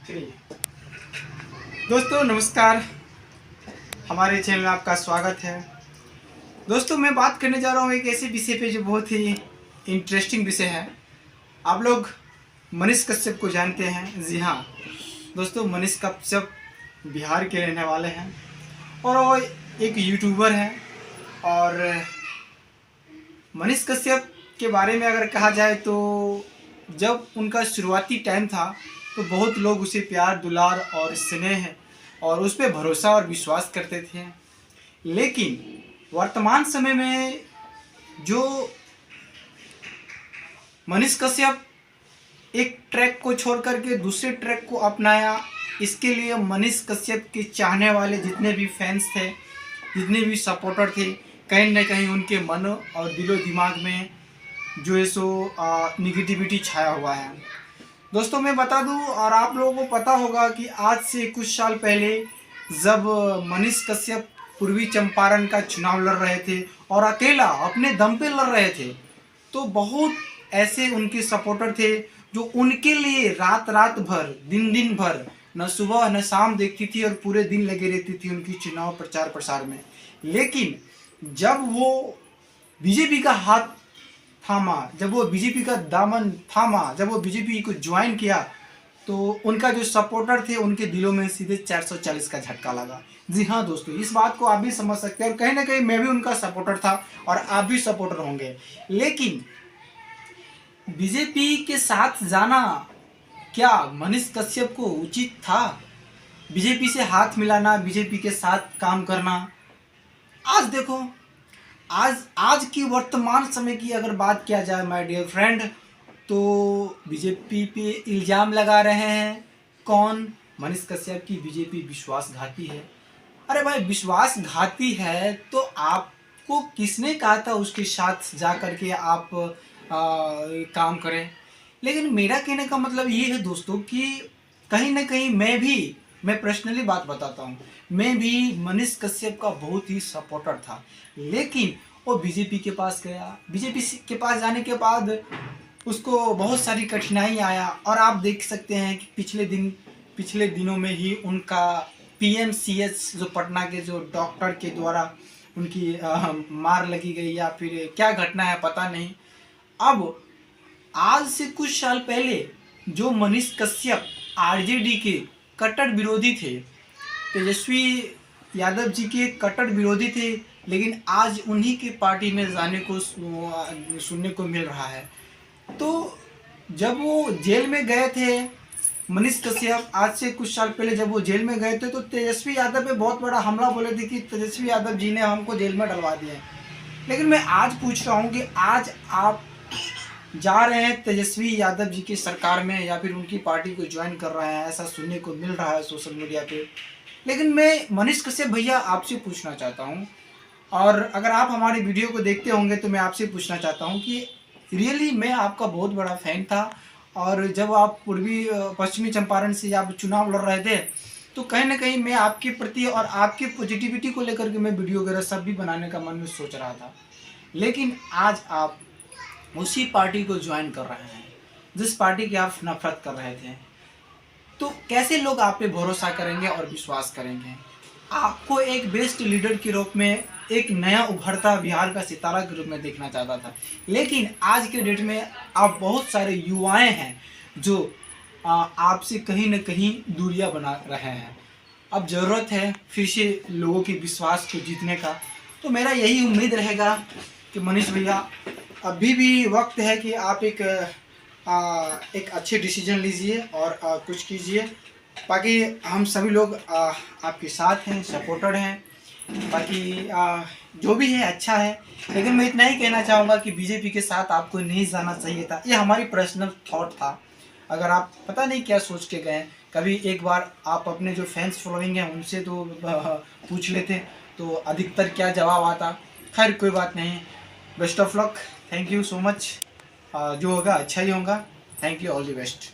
चलिए दोस्तों, नमस्कार। हमारे चैनल में आपका स्वागत है। दोस्तों, मैं बात करने जा रहा हूँ एक ऐसे विषय पे जो बहुत ही इंटरेस्टिंग विषय है। आप लोग मनीष कश्यप को जानते हैं। जी हाँ दोस्तों, मनीष कश्यप बिहार के रहने वाले हैं और वो एक यूट्यूबर हैं। और मनीष कश्यप के बारे में अगर कहा जाए तो जब उनका शुरुआती टाइम था तो बहुत लोग उसे प्यार दुलार और स्नेह और उस पर भरोसा और विश्वास करते थे। लेकिन वर्तमान समय में जो मनीष कश्यप एक ट्रैक को छोड़ करके दूसरे ट्रैक को अपनाया, इसके लिए मनीष कश्यप के चाहने वाले जितने भी फैंस थे, जितने भी सपोर्टर थे, कहीं ना कहीं उनके मन और दिलो दिमाग में जो है सो निगेटिविटी छाया हुआ है। दोस्तों, मैं बता दूं और आप लोगों को पता होगा कि आज से कुछ साल पहले जब मनीष कश्यप पूर्वी चंपारण का चुनाव लड़ रहे थे और अकेला अपने दम पे लड़ रहे थे, तो बहुत ऐसे उनके सपोर्टर थे जो उनके लिए रात रात भर दिन भर न सुबह न शाम देखती थी और पूरे दिन लगे रहती थी उनकी चुनाव प्रचार प्रसार में। लेकिन जब वो बीजेपी का हाथ थामा, जब वो बीजेपी का दामन थामा, जब वो बीजेपी को ज्वाइन किया, तो उनका जो सपोर्टर थे उनके दिलों में सीधे 440 का झटका लगा। जी हाँ दोस्तों, इस बात को आप भी समझ सकते हैं और कहीं ना कहीं मैं भी उनका सपोर्टर था और आप भी सपोर्टर होंगे। लेकिन बीजेपी के साथ जाना क्या मनीष कश्यप को उचित था? बीजेपी से हाथ मिलाना, बीजेपी के साथ काम करना? आज देखो, आज की वर्तमान समय की अगर बात किया जाए माय डियर फ्रेंड, तो बीजेपी पे इल्ज़ाम लगा रहे हैं कौन? मनीष कश्यप की बीजेपी विश्वासघाती है। अरे भाई, विश्वासघाती है तो आपको किसने कहा था उसके साथ जा कर के आप काम करें? लेकिन मेरा कहने का मतलब ये है दोस्तों कि कहीं ना कहीं मैं पर्सनली बात बताता हूँ, मैं भी मनीष कश्यप का बहुत ही सपोर्टर था। लेकिन वो बीजेपी के पास गया, बीजेपी के पास जाने के बाद उसको बहुत सारी कठिनाई आया और आप देख सकते हैं कि पिछले दिनों में ही उनका पीएमसीएच जो पटना के जो डॉक्टर के द्वारा उनकी मार लगी गई या फिर क्या घटना है पता नहीं। अब आज से कुछ साल पहले जो मनीष कश्यप आरजेडी के कट्टर विरोधी थे, तेजस्वी यादव जी के कट्टर विरोधी थे, लेकिन आज उन्हीं की पार्टी में जाने को सुनने को मिल रहा है। तो जब वो जेल में गए थे मनीष कश्यप, आज से कुछ साल पहले जब वो जेल में गए थे, तो तेजस्वी यादव पे बहुत बड़ा हमला बोले थे कि तेजस्वी यादव जी ने हमको जेल में डलवा दिया। लेकिन मैं आज पूछ रहा हूँ कि आज आप जा रहे हैं तेजस्वी यादव जी की सरकार में या फिर उनकी पार्टी को ज्वाइन कर रहे हैं, ऐसा सुनने को मिल रहा है सोशल मीडिया पे। लेकिन मैं मनीष कश्यप भैया आपसे पूछना चाहता हूँ, और अगर आप हमारी वीडियो को देखते होंगे तो मैं आपसे पूछना चाहता हूँ कि रियली मैं आपका बहुत बड़ा फैन था। और जब आप पश्चिमी चंपारण से आप चुनाव लड़ रहे थे, तो कहीं ना कहीं मैं आपके प्रति और आपकी पॉजिटिविटी को लेकर के मैं वीडियो वगैरह सब भी बनाने का मन में सोच रहा था। लेकिन आज आप उसी पार्टी को ज्वाइन कर रहे हैं जिस पार्टी की आप नफरत कर रहे थे, तो कैसे लोग आप पे भरोसा करेंगे और विश्वास करेंगे? आपको एक बेस्ट लीडर के रूप में, एक नया उभरता बिहार का सितारा के रूप में देखना चाहता था। लेकिन आज के डेट में आप बहुत सारे युवाएं हैं जो आपसे कहीं न कहीं दूरियां बना रहे हैं। अब ज़रूरत है फिर से लोगों के विश्वास को जीतने का। तो मेरा यही उम्मीद रहेगा कि मनीष भैया, अभी भी वक्त है कि आप एक अच्छे डिसीजन लीजिए और कुछ कीजिए। बाकी हम सभी लोग आपके साथ हैं, सपोर्टर हैं। बाकी जो भी है अच्छा है। लेकिन मैं इतना ही कहना चाहूँगा कि बीजेपी के साथ आपको नहीं जाना चाहिए था। ये हमारी पर्सनल थॉट था। अगर आप पता नहीं क्या सोच के गए, कभी एक बार आप अपने जो फैंस फॉलोइंग हैं उनसे तो पूछ लेते तो अधिकतर क्या जवाब आता। खैर कोई बात नहीं। Best of luck. Thank you so much. जो होगा अच्छा ही होगा। Thank you, all the best.